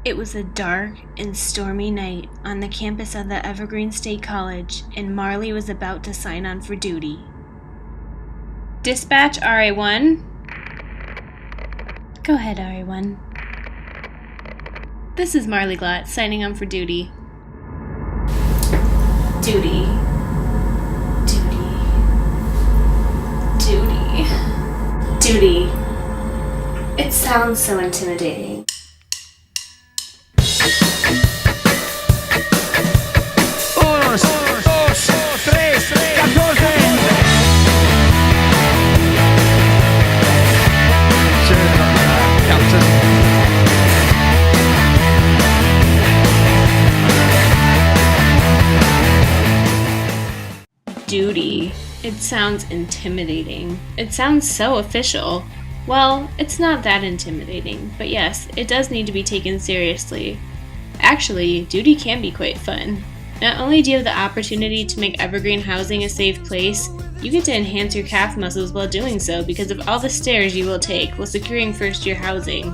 It was a dark and stormy night on the campus of the Evergreen State College, and Marley was about to sign on for duty. Dispatch RA1. Go ahead, RA1. This is Marley Glott, signing on for duty. Duty. Duty. It sounds so intimidating. Duty. It sounds intimidating. It sounds so official. Well, it's not that intimidating, but yes, it does need to be taken seriously. Actually, duty can be quite fun. Not only do you have the opportunity to make Evergreen housing a safe place, you get to enhance your calf muscles while doing so because of all the stairs you will take while securing first-year housing.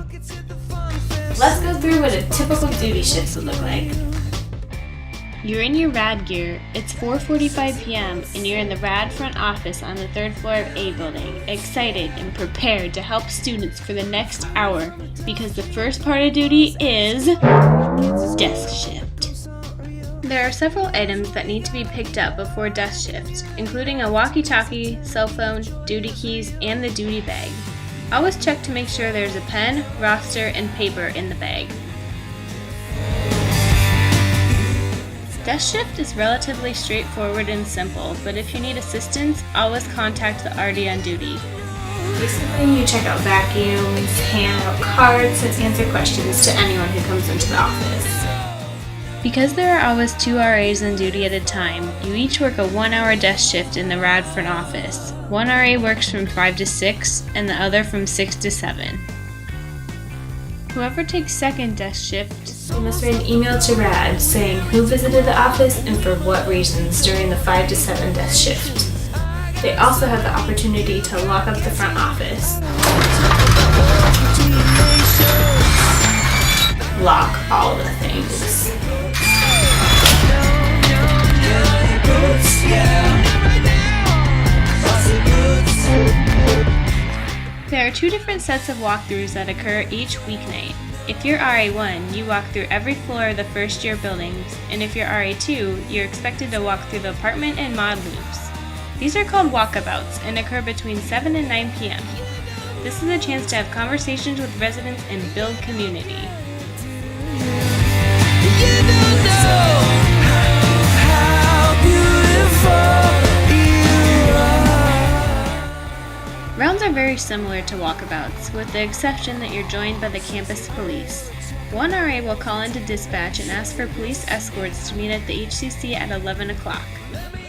Let's go through what a typical duty shift would look like. You're in your rad gear, it's 4:45 p.m. and you're in the rad front office on the 3rd floor of A building, excited and prepared to help students for the next hour because the first part of duty is desk shift. There are several items that need to be picked up before desk shift, including a walkie-talkie, cell phone, duty keys, and the duty bag. Always check to make sure there's a pen, roster, and paper in the bag. Desk shift is relatively straightforward and simple, but if you need assistance, always contact the RD on duty. Basically, you check out vacuums, hand out cards, and answer questions to anyone who comes into the office. Because there are always 2 RAs on duty at a time, you each work a 1-hour desk shift in the rad front office. One RA works from 5 to 6, and the other from 6 to 7. Whoever takes second desk shift, you must write an email to RAD saying who visited the office and for what reasons during the 5 to 7 desk shift. They also have the opportunity to lock up the front office. Lock all the things. There are 2 different sets of walkthroughs that occur each weeknight. If you're RA1, you walk through every floor of the first year buildings, and if you're RA2, you're expected to walk through the apartment and mod loops. These are called walkabouts and occur between 7 and 9 p.m. This is a chance to have conversations with residents and build community. Rounds are very similar to walkabouts, with the exception that you're joined by the campus police. One RA will call into dispatch and ask for police escorts to meet at the HCC at 11 o'clock.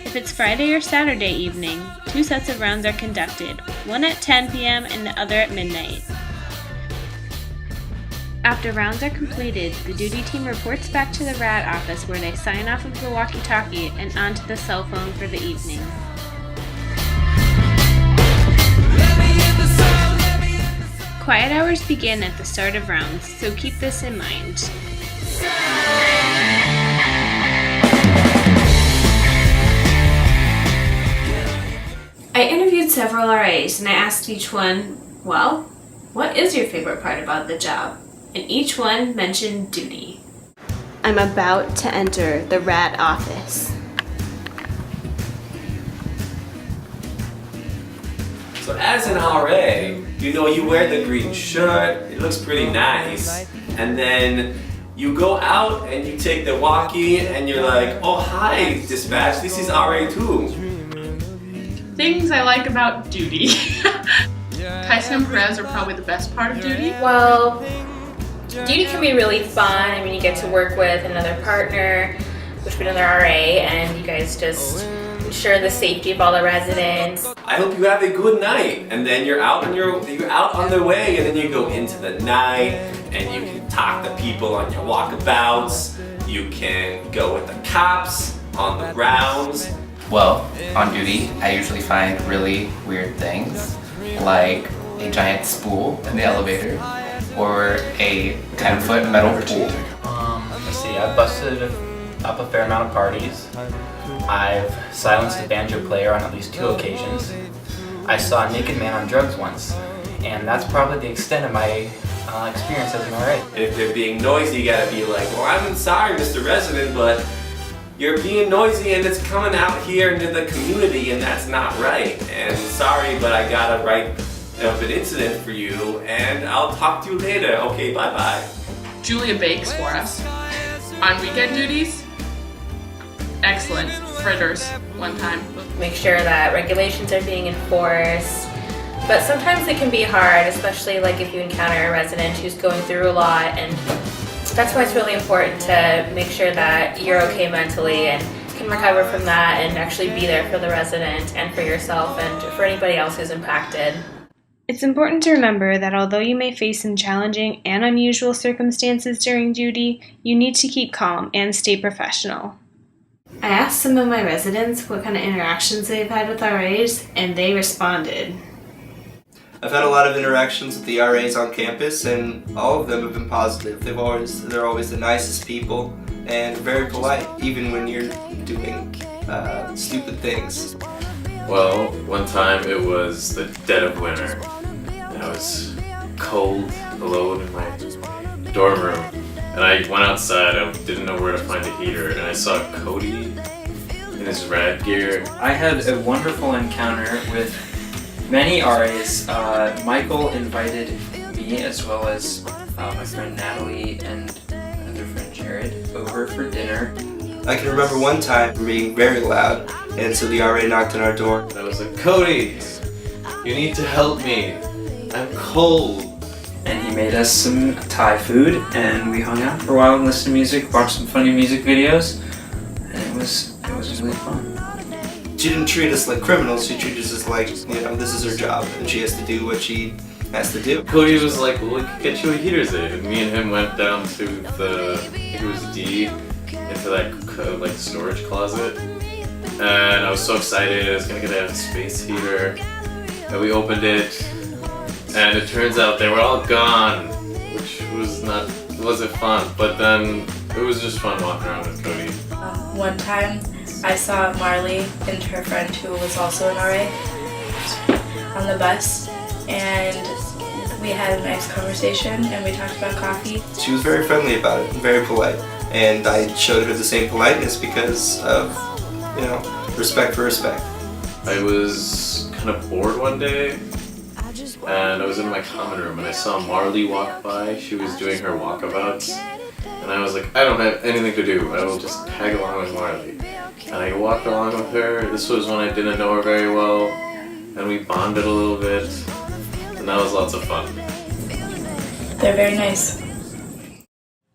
If it's Friday or Saturday evening, 2 sets of rounds are conducted, one at 10 p.m. and the other at midnight. After rounds are completed, the duty team reports back to the RAD office where they sign off of the walkie-talkie and onto the cell phone for the evening. Quiet hours begin at the start of rounds, so keep this in mind. I interviewed several RAs and I asked each one, well, what is your favorite part about the job? And each one mentioned duty. I'm about to enter the RAD office. So as an RA, you wear the green shirt, it looks pretty nice, and then you go out and you take the walkie and you're like, oh hi dispatch, this is RA2. Things I like about duty. Tyson and Perez are probably the best part of duty. Well, duty can be really fun. I mean, you get to work with another partner, which would be another RA, and you guys just ensure the safety of all the residents. I hope you have a good night, and then you're out on the way, and then you go into the night, and you can talk to people on your walkabouts. You can go with the cops on the rounds. Well, on duty, I usually find really weird things, like a giant spool in the elevator, or a 10-foot metal pool. Let's see, I've busted up a fair amount of parties. I've silenced a banjo player on at least 2 occasions. I saw a naked man on drugs once, and that's probably the extent of my experience as an RA. If they're being noisy, you gotta be like, well, I'm sorry, Mr. Resident, but you're being noisy and it's coming out here into the community and that's not right. And sorry, but I got a right of an incident for you and I'll talk to you later. Okay, bye-bye. Julia bakes for us. On weekend duties, excellent. Fritters one time. Make sure that regulations are being enforced. But sometimes it can be hard, especially like if you encounter a resident who's going through a lot, and that's why it's really important to make sure that you're okay mentally and can recover from that and actually be there for the resident and for yourself and for anybody else who's impacted. It's important to remember that although you may face some challenging and unusual circumstances during duty, you need to keep calm and stay professional. I asked some of my residents what kind of interactions they've had with RAs, and they responded. I've had a lot of interactions with the RAs on campus, and all of them have been positive. They're always the nicest people and very polite, even when you're doing stupid things. Well, one time it was the dead of winter, and I was cold, alone in my dorm room, and I went outside. I didn't know where to find a heater, and I saw Cody in his rad gear. I had a wonderful encounter with many RAs. Michael invited me as well as my friend Natalie and another friend Jared over for dinner. I can remember one time being very loud, and so the RA knocked on our door. And I was like, Cody, you need to help me. I'm cold. And he made us some Thai food, and we hung out for a while and listened to music, watched some funny music videos, and it was really fun. She didn't treat us like criminals, she treated us like, this is her job, and she has to do what she has to do. Cody was like, well, we could get you a heater aid. And me and him went down to the, I think it was D, into that like storage closet. And I was so excited, I was gonna get a space heater. And we opened it, and it turns out they were all gone, which wasn't fun. But then it was just fun walking around with Cody. One time I saw Marley and her friend who was also an RA on the bus, and we had a nice conversation and we talked about coffee. She was very friendly about it, very polite, and I showed her the same politeness because of, respect for respect. I was kind of bored one day, and I was in my common room and I saw Marley walk by. She was doing her walkabouts, and I was like, I don't have anything to do, I will just tag along with Marley. And I walked along with her. This was when I didn't know her very well, and we bonded a little bit, and that was lots of fun. They're very nice.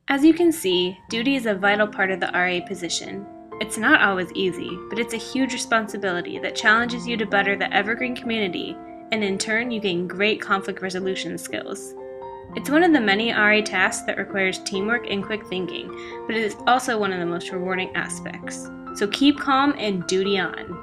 As you can see, duty is a vital part of the RA position. It's not always easy, but it's a huge responsibility that challenges you to better the Evergreen community, and in turn you gain great conflict resolution skills. It's one of the many RA tasks that requires teamwork and quick thinking, but it is also one of the most rewarding aspects. So keep calm and duty on.